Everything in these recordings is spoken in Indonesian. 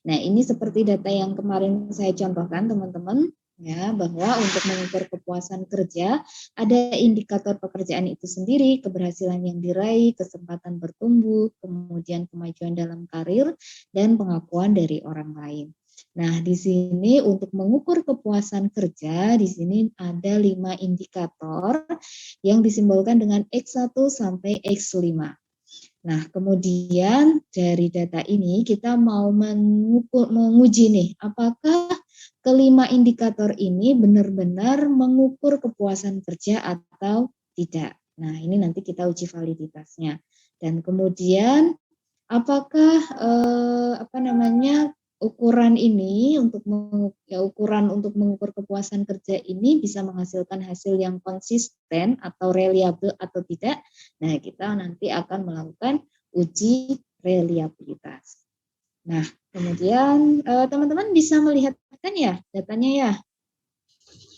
Nah, ini seperti data yang kemarin saya contohkan teman-teman, ya, bahwa untuk mengukur kepuasan kerja ada indikator pekerjaan itu sendiri, keberhasilan yang diraih, kesempatan bertumbuh, kemudian kemajuan dalam karir, dan pengakuan dari orang lain. Nah, di sini untuk mengukur kepuasan kerja, di sini ada 5 indikator yang disimbolkan dengan X1 sampai X5. Nah, kemudian dari data ini kita mau menguji nih, apakah kelima indikator ini benar-benar mengukur kepuasan kerja atau tidak. Nah, ini nanti kita uji validitasnya. Dan kemudian apakah ukuran ini ukuran untuk mengukur kepuasan kerja ini bisa menghasilkan hasil yang konsisten atau reliabel atau tidak? Nah, kita nanti akan melakukan uji reliabilitas. Nah, kemudian teman-teman bisa melihat kan ya datanya ya?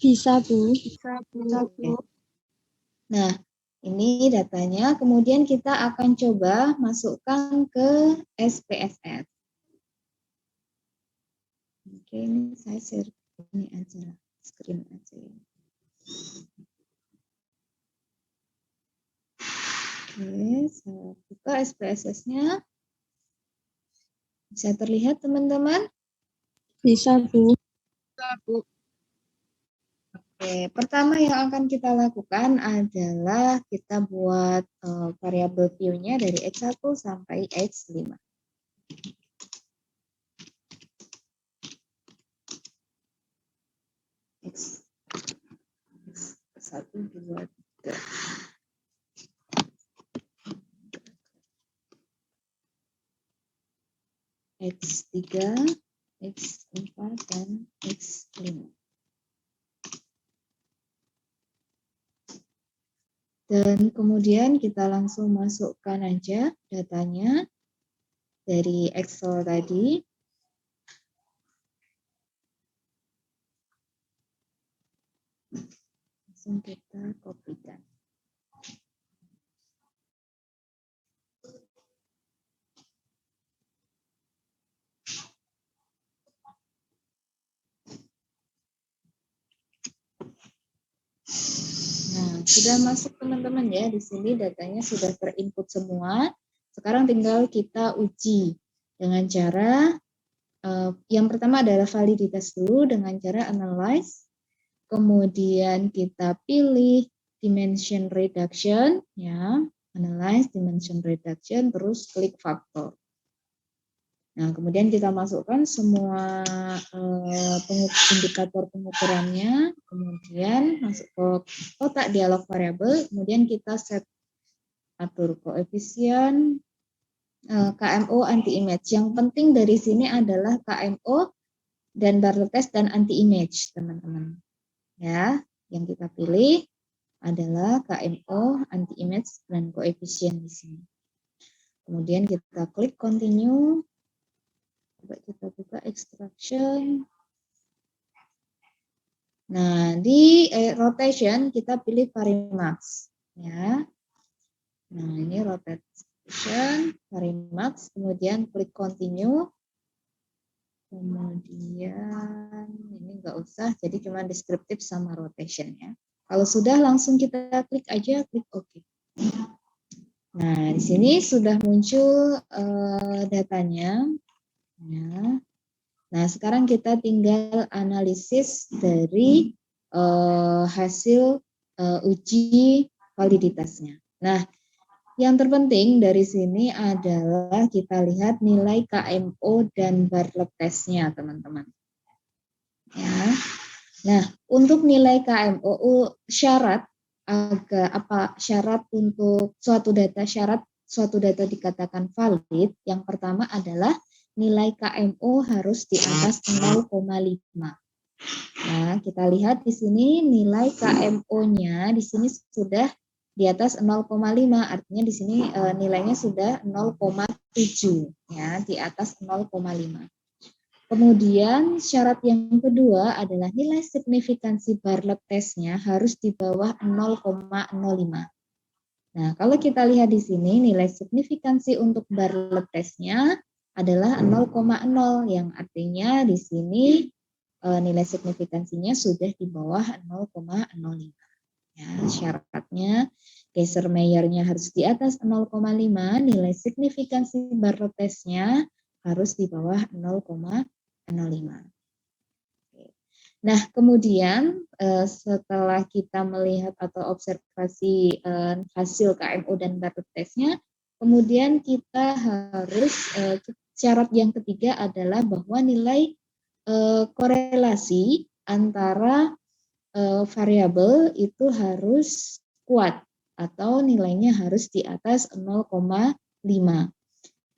Bisa, Bu. Bisa, Bu. Nah, ini datanya. Kemudian kita akan coba masukkan ke SPSS. Oke, ini saya share ini aja, screen aja ya. Oke, saya buka SPSS-nya. Bisa terlihat teman-teman? Bisa, Bu. Bisa, Bu. Oke, pertama yang akan kita lakukan adalah kita buat variabel view-nya dari X1 sampai X5. X1, 2, 3. X3, X4, dan X5. Dan kemudian kita langsung masukkan aja datanya dari Excel tadi. Langsung kita kopikan. Nah, sudah masuk teman-teman ya, di sini datanya sudah terinput semua. Sekarang tinggal kita uji dengan cara yang pertama adalah validitas dulu dengan cara analyze. Kemudian kita pilih dimension reduction ya, analyze dimension reduction, terus klik faktor. Nah, kemudian kita masukkan semua indikator pengukurannya, kemudian masuk ke kotak dialog variabel, kemudian kita set atur koefisien KMO anti-image. Yang penting dari sini adalah KMO dan Barlow test dan anti-image, teman-teman. Ya, yang kita pilih adalah KMO, anti-image, dan koefisien di sini. Kemudian kita klik continue. Coba kita buka extraction. Nah, di rotation kita pilih Varimax ya. Nah, ini rotation Varimax, kemudian klik continue. Kemudian ini enggak usah, jadi cuma deskriptif sama rotation ya. Kalau sudah langsung kita klik aja, klik OK. Nah, di sini sudah muncul datanya. Ya. Nah, sekarang kita tinggal analisis dari hasil uji validitasnya. Nah, yang terpenting dari sini adalah kita lihat nilai KMO dan Bartlett test-nya, teman-teman. Ya. Nah, untuk nilai KMO syarat syarat untuk suatu data dikatakan valid, yang pertama adalah nilai KMO harus di atas 0,5. Nah, kita lihat di sini nilai KMO-nya di sini sudah di atas 0,5, artinya di sini nilainya sudah 0,7 ya, di atas 0,5. Kemudian syarat yang kedua adalah nilai signifikansi Bartlett test-nya harus di bawah 0,05. Nah, kalau kita lihat di sini nilai signifikansi untuk Bartlett test-nya adalah 0,0 yang artinya di sini nilai signifikansinya sudah di bawah 0,05. Ya, syaratnya Kaiser-Meyer-nya harus di atas 0,5, nilai signifikansi Bartlett-nya harus di bawah 0,05. Nah, kemudian setelah kita melihat atau observasi hasil KMO dan Bartlett test-nya, kemudian kita harus syarat yang ketiga adalah bahwa nilai korelasi antara variabel itu harus kuat atau nilainya harus di atas 0,5.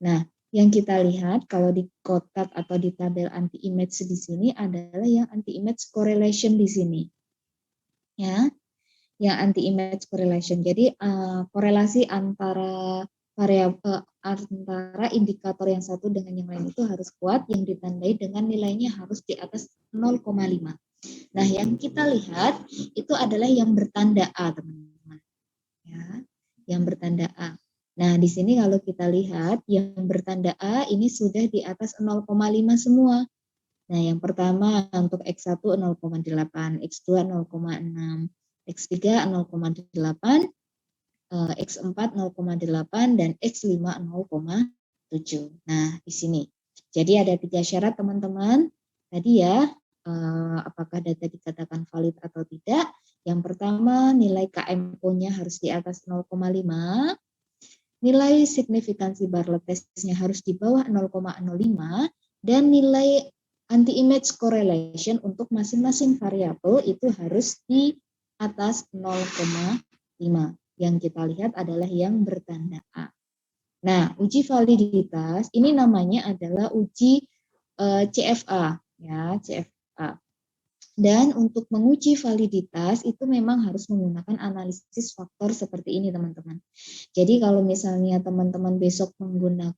Nah, yang kita lihat kalau di kotak atau di tabel anti-image di sini adalah yang anti-image correlation di sini. Ya, yang anti-image correlation. Jadi korelasi antara variabel antara indikator yang satu dengan yang lain itu harus kuat, yang ditandai dengan nilainya harus di atas 0,5. Nah, yang kita lihat itu adalah yang bertanda A, teman-teman. Ya, yang bertanda A. Nah, di sini kalau kita lihat yang bertanda A ini sudah di atas 0,5 semua. Nah, yang pertama untuk X1 0,8, X2 0,6, X3 0,8, X4 0,8, dan X5 0,7. Nah, di sini. Jadi ada 3 syarat, teman-teman. Tadi ya, apakah data dikatakan valid atau tidak. Yang pertama, nilai KMO-nya harus di atas 0,5. Nilai signifikansi Bartlett test-nya harus di bawah 0,05. Dan nilai anti-image correlation untuk masing-masing variabel itu harus di atas 0,5. Yang kita lihat adalah yang bertanda A. Nah, uji validitas ini namanya adalah uji CFA, ya, CFA. Dan untuk menguji validitas itu memang harus menggunakan analisis faktor seperti ini, teman-teman. Jadi kalau misalnya teman-teman besok menggunakan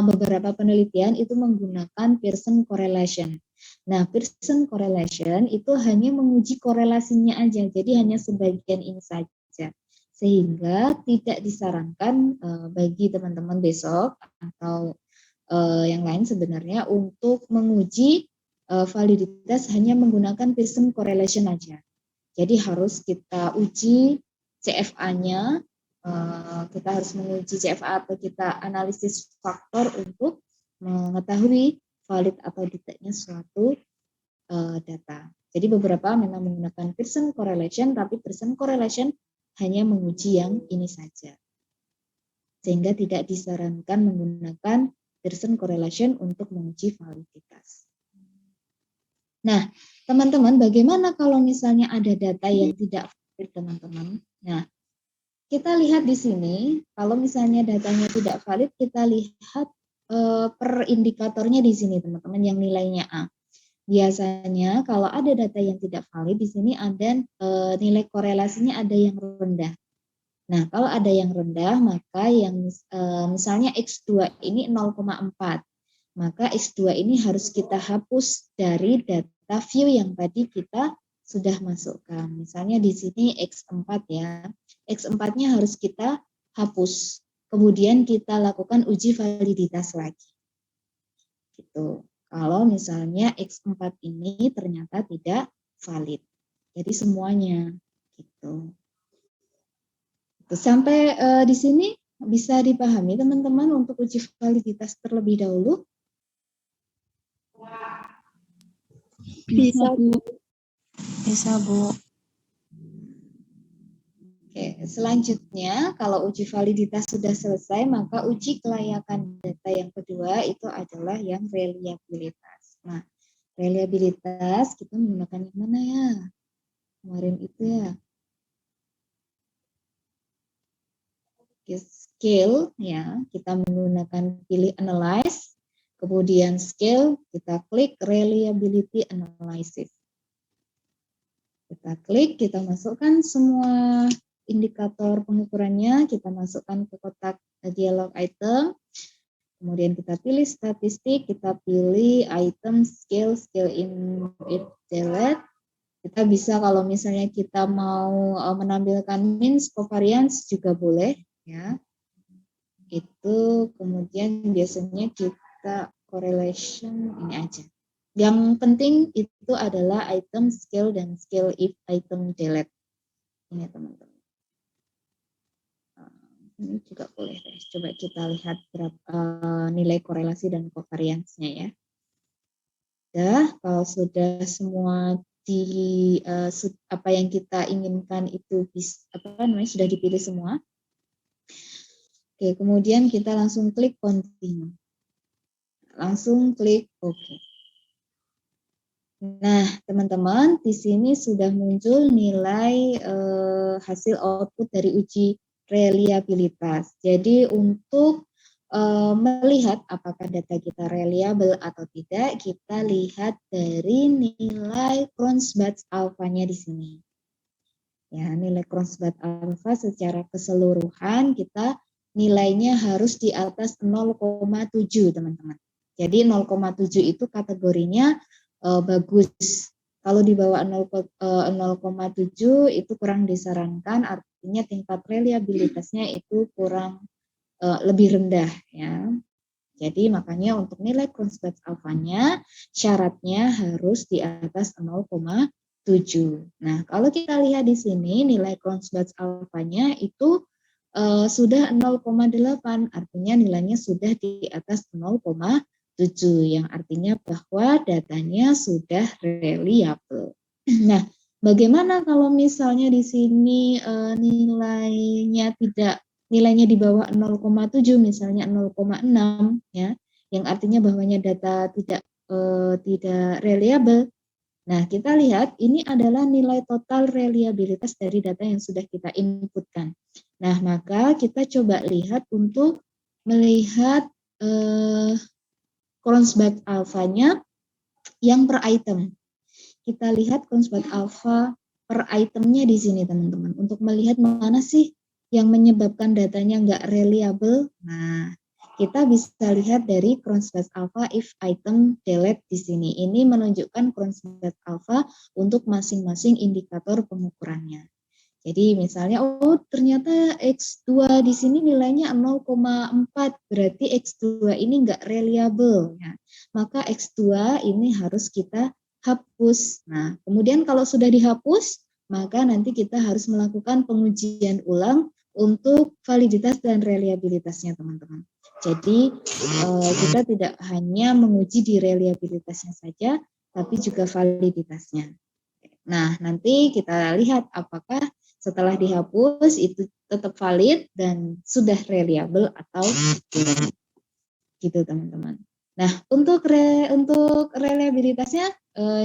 beberapa penelitian itu menggunakan Pearson correlation. Nah, Pearson correlation itu hanya menguji korelasinya aja, jadi hanya sebagian ini saja. Sehingga tidak disarankan bagi teman-teman besok atau yang lain sebenarnya untuk menguji validitas hanya menggunakan Pearson correlation aja. Jadi harus kita uji CFA-nya, kita harus menguji CFA atau kita analisis faktor untuk mengetahui valid atau tidaknya suatu data. Jadi beberapa memang menggunakan Pearson correlation, tapi Pearson correlation hanya menguji yang ini saja. Sehingga tidak disarankan menggunakan Pearson correlation untuk menguji validitas. Nah, teman-teman, bagaimana kalau misalnya ada data yang tidak valid, teman-teman? Nah, kita lihat di sini, kalau misalnya datanya tidak valid, kita lihat per indikatornya di sini, teman-teman, yang nilainya A. Biasanya kalau ada data yang tidak valid, di sini ada nilai korelasinya ada yang rendah. Nah, kalau ada yang rendah, maka yang misalnya X2 ini 0,4. Maka X2 ini harus kita hapus dari data view yang tadi kita sudah masukkan. Misalnya di sini X4 ya. X4-nya harus kita hapus. Kemudian kita lakukan uji validitas lagi. Gitu. Kalau misalnya X4 ini ternyata tidak valid. Jadi semuanya gitu. Sampai di sini bisa dipahami teman-teman untuk uji validitas terlebih dahulu? Bisa, Bu. Bisa, Bu. Oke, selanjutnya kalau uji validitas sudah selesai, maka uji kelayakan data yang kedua itu adalah yang reliabilitas. Nah, reliabilitas kita menggunakan yang mana ya? Kemarin itu ya. Scale ya, kita menggunakan pilih analyze, kemudian scale, kita klik reliability analysis. Kita klik, kita masukkan semua indikator pengukurannya, kita masukkan ke kotak dialog item, kemudian kita pilih statistik, kita pilih item scale, scale in with delete. Kita bisa kalau misalnya kita mau menampilkan means covariance juga boleh ya. Itu kemudian biasanya kita kita correlation ini aja. Yang penting itu adalah item skill dan skill if item delete. Ini teman-teman. Ini juga boleh deh. Coba kita lihat berapa nilai korelasi dan covariance-nya ya. Kalau sudah semua di apa yang kita inginkan itu sudah dipilih semua. Oke, kemudian kita langsung klik continue. Langsung klik OK. Nah, teman-teman, di sini sudah muncul nilai hasil output dari uji reliabilitas. Jadi untuk melihat apakah data kita reliable atau tidak, kita lihat dari nilai Cronbach's alpha-nya di sini. Ya, nilai Cronbach's alpha secara keseluruhan kita nilainya harus di atas 0,7, teman-teman. Jadi 0,7 itu kategorinya bagus. Kalau di bawah 0,7 itu kurang disarankan, artinya tingkat reliabilitasnya itu kurang lebih rendah ya. Jadi makanya untuk nilai Cronbach's alpha-nya syaratnya harus di atas 0,7. Nah, kalau kita lihat di sini nilai Cronbach's alpha-nya itu sudah 0,8, artinya nilainya sudah di atas 0,7, yang artinya bahwa datanya sudah reliable. Nah, bagaimana kalau misalnya di sini nilainya di bawah 0,7, misalnya 0,6 ya, yang artinya bahwanya data tidak reliable. Nah, kita lihat ini adalah nilai total reliabilitas dari data yang sudah kita inputkan. Nah, maka kita coba lihat untuk melihat Cronbach's alpha-nya yang per item. Kita lihat Cronbach's alpha per itemnya di sini, teman-teman. Untuk melihat mana sih yang menyebabkan datanya nggak reliable. Nah, kita bisa lihat dari Cronbach's alpha if item delete di sini. Ini menunjukkan Cronbach's alpha untuk masing-masing indikator pengukurannya. Jadi misalnya, oh ternyata X2 di sini nilainya 0,4, berarti X2 ini enggak reliable. Ya. Maka X2 ini harus kita hapus. Nah, kemudian kalau sudah dihapus, maka nanti kita harus melakukan pengujian ulang untuk validitas dan reliabilitasnya, teman-teman. Jadi kita tidak hanya menguji di reliabilitasnya saja, tapi juga validitasnya. Nah, nanti kita lihat apakah setelah dihapus itu tetap valid dan sudah reliable atau tidak. Gitu, teman-teman. Nah, untuk reliabilitasnya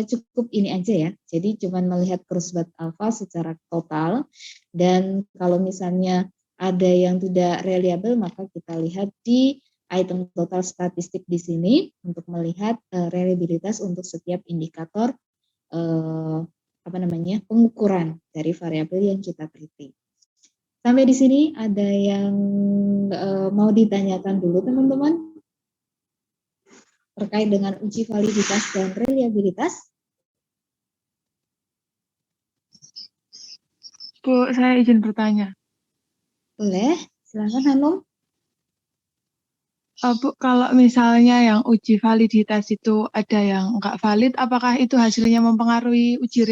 cukup ini aja ya. Jadi cuma melihat Cronbach's alpha secara total, dan kalau misalnya ada yang tidak reliable maka kita lihat di item total statistik di sini untuk melihat reliabilitas untuk setiap indikator pengukuran dari variabel yang kita teliti. Sampai di sini ada yang mau ditanyakan dulu, teman-teman, terkait dengan uji validitas dan reliabilitas? Bu, saya izin bertanya. Boleh, silakan Hanum. Bu, kalau misalnya yang uji validitas itu ada yang nggak valid, apakah itu hasilnya mempengaruhi uji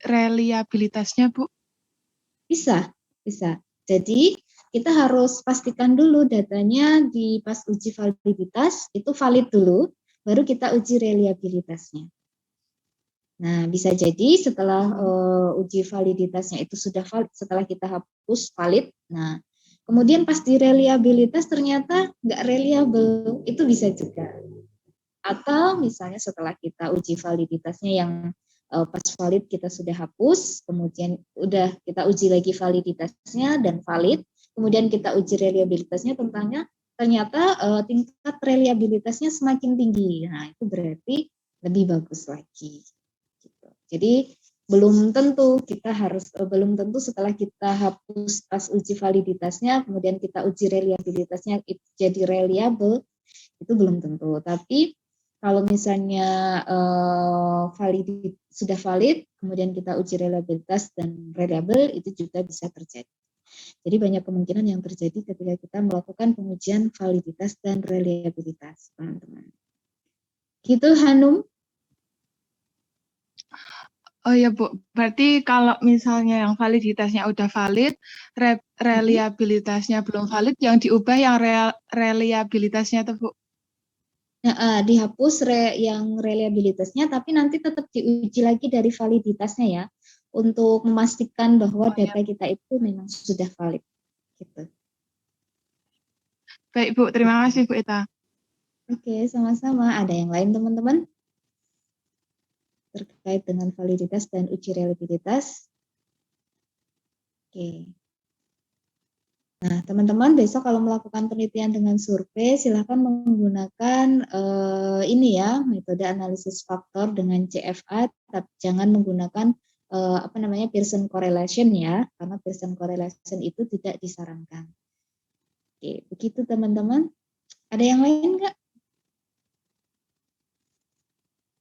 reliabilitasnya, Bu? Bisa. Jadi kita harus pastikan dulu datanya di pas uji validitas itu valid dulu, baru kita uji reliabilitasnya. Nah, bisa jadi setelah uji validitasnya itu sudah valid, setelah kita hapus valid, nah kemudian pas di reliabilitas ternyata nggak reliable, itu bisa juga. Atau misalnya setelah kita uji validitasnya yang pas valid kita sudah hapus, kemudian udah kita uji lagi validitasnya dan valid, kemudian kita uji reliabilitasnya ternyata tingkat reliabilitasnya semakin tinggi. Nah, itu berarti lebih bagus lagi. Gitu. Jadi belum tentu setelah kita hapus pas uji validitasnya, kemudian kita uji reliabilitasnya itu jadi reliable, itu belum tentu. Tapi kalau misalnya sudah valid, kemudian kita uji reliabilitas dan reliable, itu juga bisa terjadi. Jadi banyak kemungkinan yang terjadi ketika kita melakukan pengujian validitas dan reliabilitas, teman-teman. Gitu, Hanum. Oh ya Bu, berarti kalau misalnya yang validitasnya udah valid, reliabilitasnya belum valid, yang diubah yang reliabilitasnya tuh Bu. Dihapus yang reliabilitasnya, tapi nanti tetap diuji lagi dari validitasnya ya, untuk memastikan bahwa Oh ya, data kita itu memang sudah valid. Gitu. baik Bu, terima kasih Bu Ita. Oke, sama-sama. Ada yang lain teman-teman? Terkait dengan validitas dan uji reliabilitas. Oke. Nah, teman-teman besok kalau melakukan penelitian dengan survei, silahkan menggunakan ini ya, metode analisis faktor dengan CFA, tapi jangan menggunakan Pearson correlation ya, karena Pearson correlation itu tidak disarankan. Oke, begitu teman-teman. Ada yang lain nggak?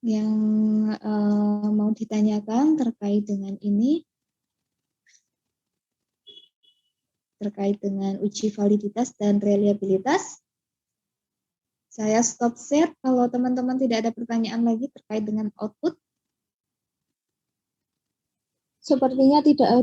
Yang mau ditanyakan terkait dengan ini? Terkait dengan uji validitas dan reliabilitas. Saya stop share kalau teman-teman tidak ada pertanyaan lagi terkait dengan output. Sepertinya tidak